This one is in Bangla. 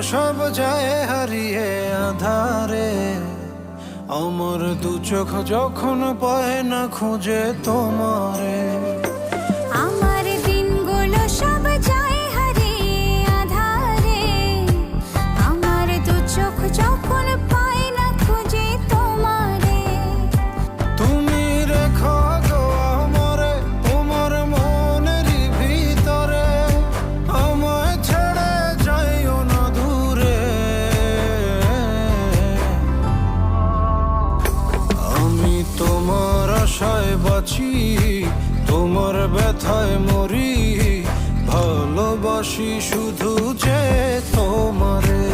সব যায় হারিয়ে আধারে, আমার দু চোখ যখন পায় না খুঁজে তোমারে। আমার দিনগুলো সব যায় হারিয়ে আঁধারে, আমার দু চোখ যখন পায় না খুঁজে তোমারে। তুমি রেখো গো আমারে তোমার মনেরই ভিতরে, আমায় ছেড়ে যাইও না দূরে। আমি তোমার আশায় বাঁচি, তোমার ব্যথায় মরি, ভালোবাসি শুধু যে তোমারে।